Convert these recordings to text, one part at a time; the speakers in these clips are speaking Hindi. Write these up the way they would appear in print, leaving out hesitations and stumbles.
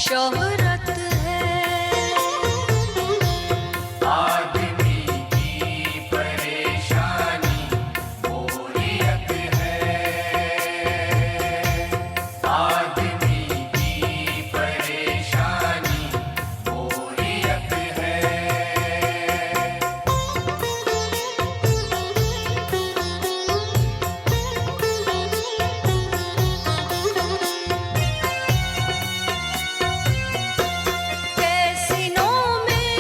शोहरत है। आदमी की परेशानी बोरियत है। आदमी की परेशानी बोरियत है। कैसीनों में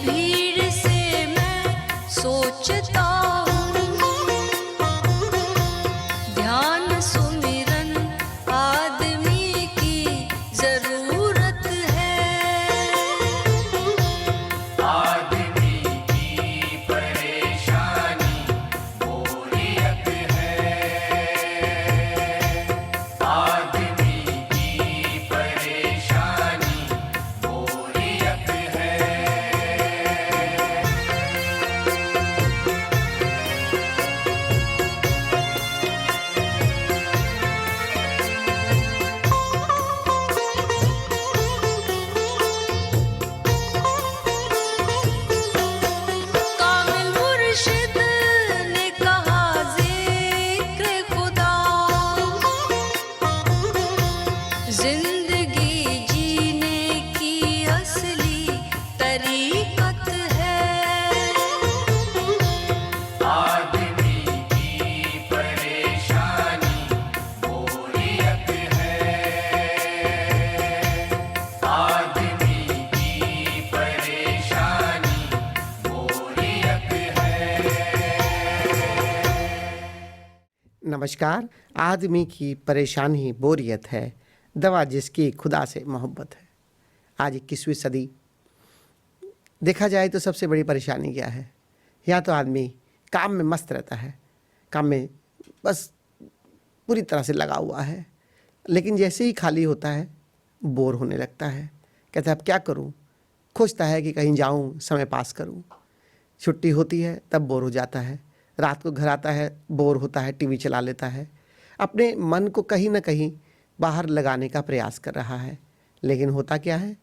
भीड़ से मैं सोचता हूँ, ध्यान सुमिरन आदमी की जरूरत है। आदमी की परेशानी बोरियत है। आदमी की परेशानी बोरियत है। कामिल मुर्शिद ने कहा जिक्र खुदा जिंदगी जीने की असली तरीकत है। आदमी की परेशानी बोरियत है। आदमी की परेशानी बोरियत है। नमस्कार। आदमी की परेशानी बोरियत है, दवा जिसकी खुदा से मोहब्बत है। आज 21वीं सदी देखा जाए तो सबसे बड़ी परेशानी क्या है? या तो आदमी काम में मस्त रहता है, काम में बस पूरी तरह से लगा हुआ है, लेकिन जैसे ही खाली होता है बोर होने लगता है। कहता है अब क्या करूं? खोजता है कि कहीं जाऊं, समय पास करूं। छुट्टी होती है तब बोर हो जाता है, रात को घर आता है बोर होता है, टीवी चला लेता है, अपने मन को कहीं ना कहीं बाहर लगाने का प्रयास कर रहा है। लेकिन होता क्या है,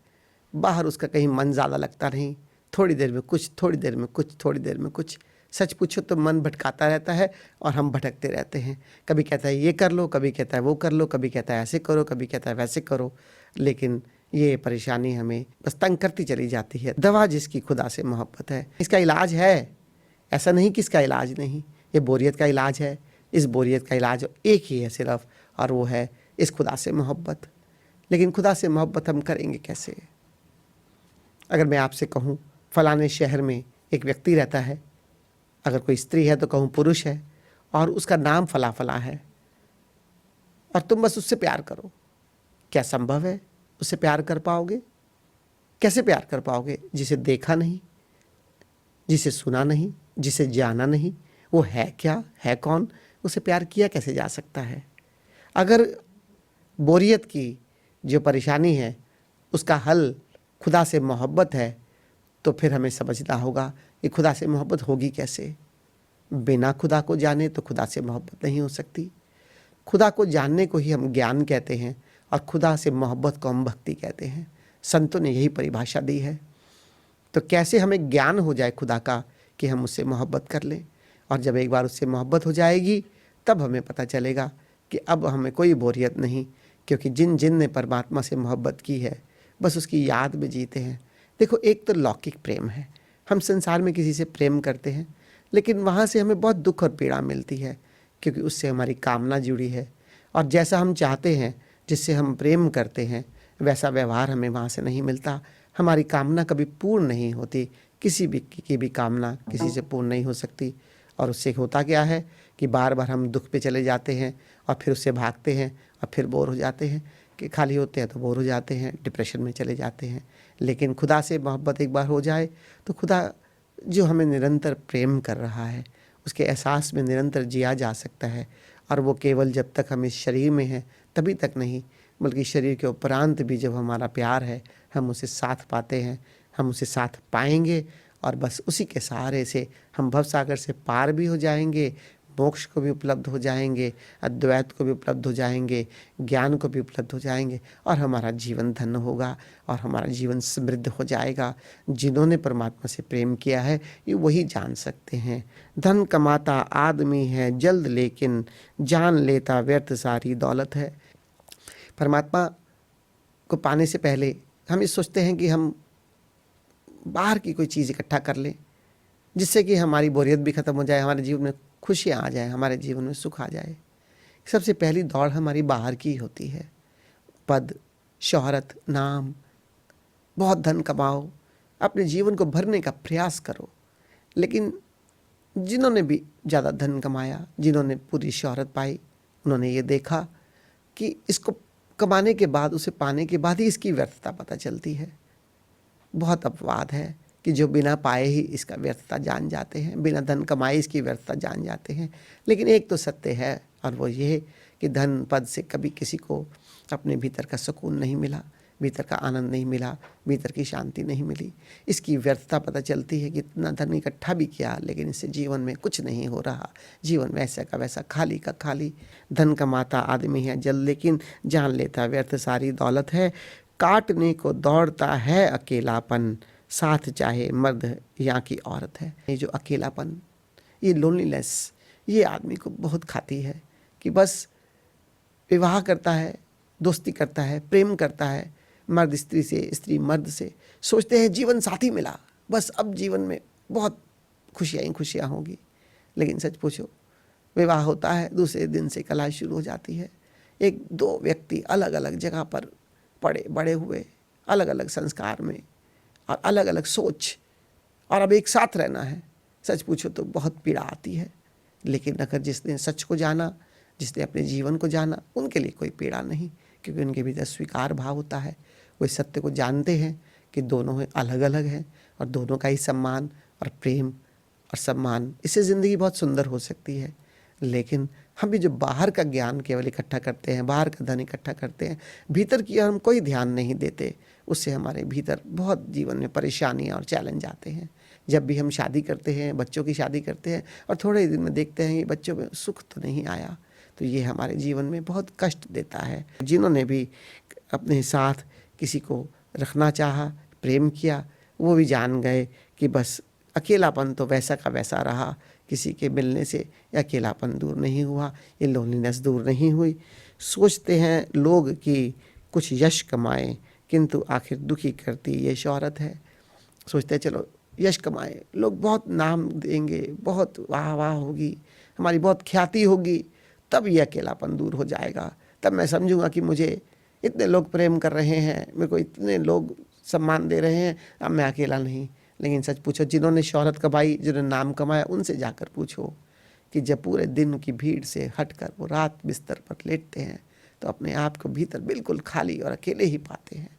बाहर उसका कहीं मन ज़्यादा लगता नहीं। थोड़ी देर में कुछ, थोड़ी देर में कुछ, थोड़ी देर में कुछ। सच पूछो तो मन भटकाता रहता है और हम भटकते रहते हैं। कभी कहता है ये कर लो, कभी कहता है वो कर लो, कभी कहता है ऐसे करो, कभी कहता है वैसे करो। लेकिन ये परेशानी हमें बस तंग करती चली जाती है। दवा जिसकी खुदा से मोहब्बत है, इसका इलाज है। ऐसा नहीं कि इसका इलाज नहीं, ये बोरियत का इलाज है। इस बोरियत का इलाज एक ही है सिर्फ, और वो है इस खुदा से मोहब्बत। लेकिन खुदा से मोहब्बत हम करेंगे कैसे? अगर मैं आपसे कहूँ फलाने शहर में एक व्यक्ति रहता है, अगर कोई स्त्री है तो कहूँ पुरुष है, और उसका नाम फला फला है, और तुम बस उससे प्यार करो, क्या संभव है उससे प्यार कर पाओगे? कैसे प्यार कर पाओगे? जिसे देखा नहीं, जिसे सुना नहीं, जिसे जाना नहीं, वो है क्या, है कौन, उसे प्यार किया कैसे जा सकता है? अगर बोरियत की जो परेशानी है उसका हल खुदा से मोहब्बत है, तो फिर हमें समझना होगा कि खुदा से मोहब्बत होगी कैसे। बिना खुदा को जाने तो खुदा से मोहब्बत नहीं हो सकती। खुदा को जानने को ही हम ज्ञान कहते हैं, और खुदा से मोहब्बत को हम भक्ति कहते हैं। संतों ने यही परिभाषा दी है। तो कैसे हमें ज्ञान हो जाए खुदा का कि हम उससे मोहब्बत कर लें? और जब एक बार उससे मोहब्बत हो जाएगी तब हमें पता चलेगा कि अब हमें कोई बोरियत नहीं, क्योंकि जिन जिन ने परमात्मा से मोहब्बत की है बस उसकी याद में जीते हैं। देखो, एक तो लौकिक प्रेम है, हम संसार में किसी से प्रेम करते हैं, लेकिन वहाँ से हमें बहुत दुख और पीड़ा मिलती है, क्योंकि उससे हमारी कामना जुड़ी है। और जैसा हम चाहते हैं, जिससे हम प्रेम करते हैं, वैसा व्यवहार हमें वहाँ से नहीं मिलता। हमारी कामना कभी पूर्ण नहीं होती, किसी भी की भी कामना किसी से पूर्ण नहीं हो सकती। और उससे होता क्या है कि बार बार हम दुख पे चले जाते हैं और फिर उससे भागते हैं और फिर बोर हो जाते हैं, कि खाली होते हैं तो बोर हो जाते हैं, डिप्रेशन में चले जाते हैं। लेकिन खुदा से मोहब्बत एक बार हो जाए तो खुदा जो हमें निरंतर प्रेम कर रहा है, उसके एहसास में निरंतर जिया जा सकता है। और वो केवल जब तक हम इस शरीर में हैं तभी तक नहीं, बल्कि शरीर के उपरांत भी जब हमारा प्यार है, हम उसे साथ पाते हैं, हम उसे साथ पाएंगे। और बस उसी के सहारे से हम भवसागर से पार भी हो जाएंगे, मोक्ष को भी उपलब्ध हो जाएंगे, अद्वैत को भी उपलब्ध हो जाएंगे, ज्ञान को भी उपलब्ध हो जाएंगे और हमारा जीवन धन्य होगा और हमारा जीवन समृद्ध हो जाएगा। जिन्होंने परमात्मा से प्रेम किया है ये वही जान सकते हैं। धन कमाता आदमी है जल्द, लेकिन जान लेता व्यर्थ सारी दौलत है। परमात्मा को पाने से पहले हम ये सोचते हैं कि हम बाहर की कोई चीज़ इकट्ठा कर लें जिससे कि हमारी बोरियत भी ख़त्म हो जाए, हमारे जीवन में खुशियाँ आ जाए, हमारे जीवन में सुख आ जाए। सबसे पहली दौड़ हमारी बाहर की होती है। पद, शोहरत, नाम, बहुत धन कमाओ, अपने जीवन को भरने का प्रयास करो। लेकिन जिन्होंने भी ज़्यादा धन कमाया, जिन्होंने पूरी शोहरत पाई, उन्होंने ये देखा कि इसको कमाने के बाद, उसे पाने के बाद ही इसकी व्यर्थता पता चलती है। बहुत अपवाद है कि जो बिना पाए ही इसका व्यर्थता जान जाते हैं, बिना धन कमाए इसकी व्यर्थता जान जाते हैं। लेकिन एक तो सत्य है और वो ये कि धन पद से कभी किसी को अपने भीतर का सुकून नहीं मिला, भीतर का आनंद नहीं मिला, भीतर की शांति नहीं मिली। इसकी व्यर्थता पता चलती है कि इतना धन इकट्ठा भी किया लेकिन इससे जीवन में कुछ नहीं हो रहा, जीवन वैसा का वैसा, खाली का खाली। धन कमाता आदमी है जल्द, लेकिन जान लेता व्यर्थ सारी दौलत है। काटने को दौड़ता है अकेलापन, साथ चाहे मर्द या की औरत है। ये जो अकेलापन, ये लोनलीनेस, ये आदमी को बहुत खाती है कि बस विवाह करता है, दोस्ती करता है, प्रेम करता है, मर्द स्त्री से, स्त्री मर्द से, सोचते हैं जीवन साथी मिला, बस अब जीवन में बहुत खुशियाँ ही खुशियाँ होंगी। लेकिन सच पूछो, विवाह होता है, दूसरे दिन से कलह शुरू हो जाती है। एक दो व्यक्ति अलग अलग जगह पर पड़े बड़े हुए, अलग अलग संस्कार में और अलग अलग सोच, और अब एक साथ रहना है। सच पूछो तो बहुत पीड़ा आती है। लेकिन अगर जिसने सच को जाना, जिसने अपने जीवन को जाना, उनके लिए कोई पीड़ा नहीं, क्योंकि उनके भीतर स्वीकार भाव होता है। वो इस सत्य को जानते हैं कि दोनों अलग अलग हैं और दोनों का ही सम्मान और प्रेम और सम्मान, इससे ज़िंदगी बहुत सुंदर हो सकती है। लेकिन हम भी जो बाहर का ज्ञान केवल इकट्ठा करते हैं, बाहर का धन इकट्ठा करते हैं, भीतर की हम कोई ध्यान नहीं देते, उससे हमारे भीतर बहुत जीवन में परेशानियाँ और चैलेंज आते हैं। जब भी हम शादी करते हैं, बच्चों की शादी करते हैं और थोड़े दिन में देखते हैं कि बच्चों में सुख तो नहीं आया, तो ये हमारे जीवन में बहुत कष्ट देता है। जिन्होंने भी अपने साथ किसी को रखना चाहा, प्रेम किया, वो भी जान गए कि बस अकेलापन तो वैसा का वैसा रहा, किसी के मिलने से ये अकेलापन दूर नहीं हुआ, ये लोनलीनेस दूर नहीं हुई। सोचते हैं लोग कि कुछ यश कमाएं, किंतु आखिर दुखी करती ये शोहरत है। सोचते हैं चलो यश कमाएं, लोग बहुत नाम देंगे, बहुत वाह वाह होगी, हमारी बहुत ख्याति होगी, तब ये अकेलापन दूर हो जाएगा। तब मैं समझूंगा कि मुझे इतने लोग प्रेम कर रहे हैं, मेरे को इतने लोग सम्मान दे रहे हैं, अब मैं अकेला नहीं। लेकिन सच पूछो, जिन्होंने शोहरत कमाई, जिन्होंने नाम कमाया, उनसे जाकर पूछो कि जब पूरे दिन की भीड़ से हटकर वो रात बिस्तर पर लेटते हैं तो अपने आप को भीतर बिल्कुल खाली और अकेले ही पाते हैं।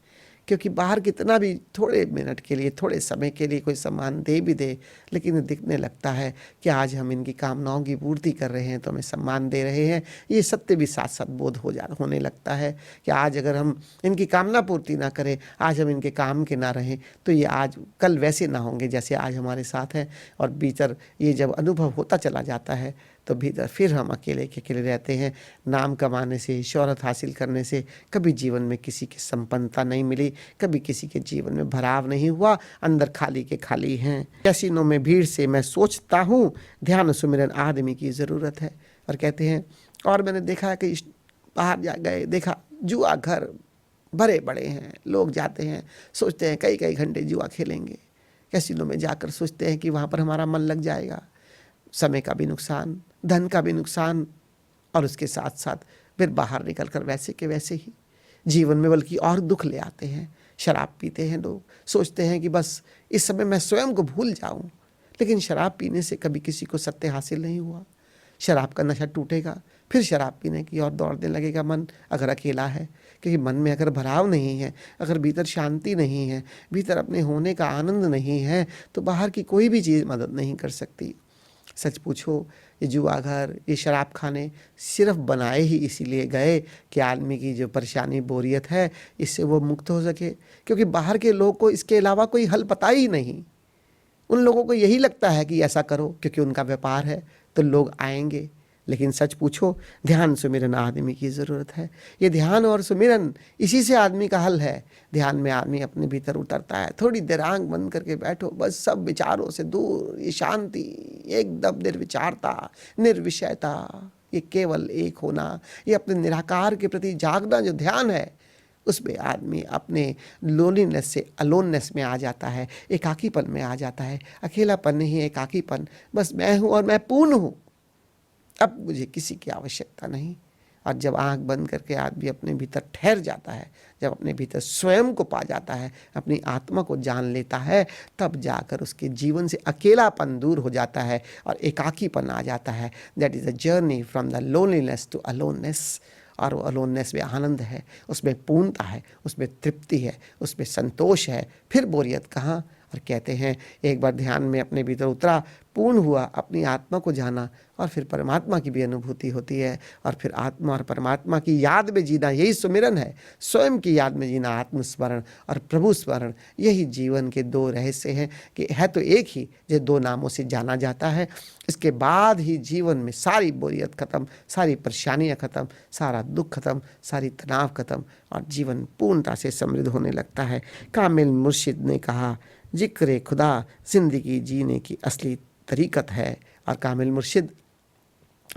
क्योंकि बाहर कितना भी थोड़े मिनट के लिए, थोड़े समय के लिए कोई सम्मान दे भी दे, लेकिन दिखने लगता है कि आज हम इनकी कामनाओं की पूर्ति कर रहे हैं तो हमें सम्मान दे रहे हैं। ये सत्य भी साथ साथ बोध होने लगता है कि आज अगर हम इनकी कामना पूर्ति ना करें, आज हम इनके काम के ना रहें, तो ये आज कल वैसे ना होंगे जैसे आज हमारे साथ हैं। और भीतर ये जब अनुभव होता चला जाता है तो भीतर फिर हम अकेले के अकेले रहते हैं। नाम कमाने से, शोहरत हासिल करने से कभी जीवन में किसी की संपन्नता नहीं मिली, कभी किसी के जीवन में भराव नहीं हुआ, अंदर खाली के खाली हैं। कैसीनों में भीड़ से मैं सोचता हूँ, ध्यान सुमिरन आदमी की ज़रूरत है। और कहते हैं, और मैंने देखा कि बाहर जा गए, देखा जुआ घर भरे पड़े हैं, लोग जाते हैं, सोचते हैं कई कई घंटे जुआ खेलेंगे। कैसीनों में जाकर सोचते हैं कि वहाँ पर हमारा मन लग जाएगा। समय का भी नुकसान, धन का भी नुकसान, और उसके साथ साथ फिर बाहर निकल कर वैसे के वैसे ही जीवन में बल्कि और दुख ले आते हैं। शराब पीते हैं लोग, सोचते हैं कि बस इस समय मैं स्वयं को भूल जाऊं। लेकिन शराब पीने से कभी किसी को सत्य हासिल नहीं हुआ। शराब का नशा टूटेगा, फिर शराब पीने की ओर दौड़ने लगेगा मन, अगर अकेला है। क्योंकि मन में अगर भराव नहीं है, अगर भीतर शांति नहीं है, भीतर अपने होने का आनंद नहीं है, तो बाहर की कोई भी चीज़ मदद नहीं कर सकती। सच पूछो, ये जुआ घर, ये शराब खाने सिर्फ बनाए ही इसीलिए गए कि आदमी की जो परेशानी, बोरियत है, इससे वो मुक्त हो सके। क्योंकि बाहर के लोग को इसके अलावा कोई हल पता ही नहीं। उन लोगों को यही लगता है कि ऐसा करो, क्योंकि उनका व्यापार है, तो लोग आएंगे। लेकिन सच पूछो, ध्यान सुमिरन आदमी की ज़रूरत है। ये ध्यान और सुमिरन, इसी से आदमी का हल है। ध्यान में आदमी अपने भीतर उतरता है। थोड़ी देर आंख बंद करके बैठो, बस सब विचारों से दूर, ये शांति, एकदम निर्विचारता, निर्विषयता, ये केवल एक होना, ये अपने निराकार के प्रति जागना जो ध्यान है, उसमें आदमी अपने लोनलीनेस से अलोननेस में आ जाता है, एकाकीपन में आ जाता है। अकेलापन नहीं, एकाकीपन, बस मैं हूँ और मैं पूर्ण हूँ, अब मुझे किसी की आवश्यकता नहीं। और जब आंख बंद करके आदमी अपने भीतर ठहर जाता है, जब अपने भीतर स्वयं को पा जाता है, अपनी आत्मा को जान लेता है, तब जाकर उसके जीवन से अकेलापन दूर हो जाता है और एकाकीपन आ जाता है। That is a journey from the loneliness to aloneness. और वो अलोननेस में आनंद है, उसमें पूर्णता है, उसमें तृप्ति है, उसमें संतोष है, फिर बोरियत कहाँ। और कहते हैं एक बार ध्यान में अपने भीतर उतरा, पूर्ण हुआ, अपनी आत्मा को जाना, और फिर परमात्मा की भी अनुभूति होती है। और फिर आत्मा और परमात्मा की याद में जीना, यही सुमिरन है। स्वयं की याद में जीना, आत्मस्मरण और प्रभु स्मरण, यही जीवन के दो रहस्य हैं कि है तो एक ही, जो दो नामों से जाना जाता है। इसके बाद ही जीवन में सारी बोरियत खत्म, सारी परेशानियां खत्म, सारा दुख खत्म, सारी तनाव खत्म, और जीवन पूर्णता से समृद्ध होने लगता है। कामिल मुर्शिद ने कहा, जिक्र खुदा जिंदगी जीने की असली तरीकत है। और कामिल मुर्शिद,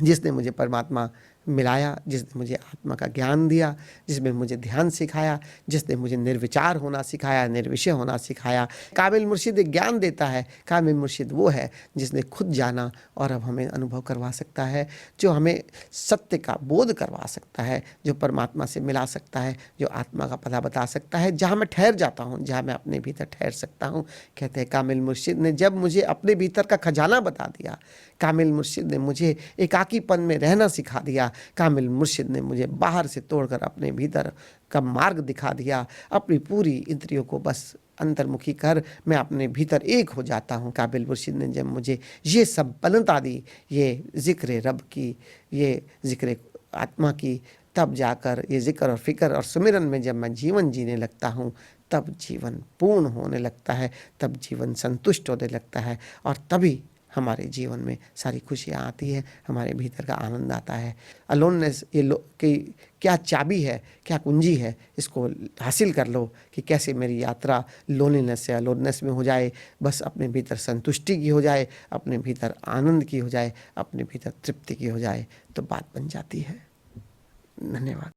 जिसने मुझे परमात्मा मिलाया, जिसने मुझे आत्मा का ज्ञान दिया, जिसमें मुझे ध्यान सिखाया, जिसने मुझे निर्विचार होना सिखाया, निर्विषय होना सिखाया। कामिल मुर्शिद एक ज्ञान देता है। कामिल मुर्शिद वो है जिसने खुद जाना और अब हमें अनुभव करवा सकता है, जो हमें सत्य का बोध करवा सकता है, जो परमात्मा से मिला सकता है, जो आत्मा का पता बता सकता है, जहाँ मैं ठहर जाता हूँ, जहाँ मैं अपने भीतर ठहर सकता हूँ। कहते हैं कामिल मुर्शिद ने जब मुझे अपने भीतर का खजाना बता दिया, कामिल मुर्शिद ने मुझे एकाकीपन में रहना सिखा दिया, कामिल मुर्शिद ने मुझे बाहर से तोड़कर अपने भीतर का मार्ग दिखा दिया। अपनी पूरी इंद्रियों को बस अंतर्मुखी कर मैं अपने भीतर एक हो जाता हूँ। कामिल मुर्शिद ने जब मुझे ये सब बलता दी, ये जिक्र रब की, ये जिक्र आत्मा की, तब जाकर ये जिक्र और फिक्र और सुमिरन में जब मैं जीवन जीने लगता हूँ, तब जीवन पूर्ण होने लगता है, तब जीवन संतुष्ट होने लगता है, और तभी हमारे जीवन में सारी खुशियाँ आती है, हमारे भीतर का आनंद आता है। अलोननेस ये कि क्या चाबी है, क्या कुंजी है, इसको हासिल कर लो कि कैसे मेरी यात्रा लोनलीनेस से अलोननेस में हो जाए, बस अपने भीतर संतुष्टि की हो जाए, अपने भीतर आनंद की हो जाए, अपने भीतर तृप्ति की हो जाए, तो बात बन जाती है। धन्यवाद।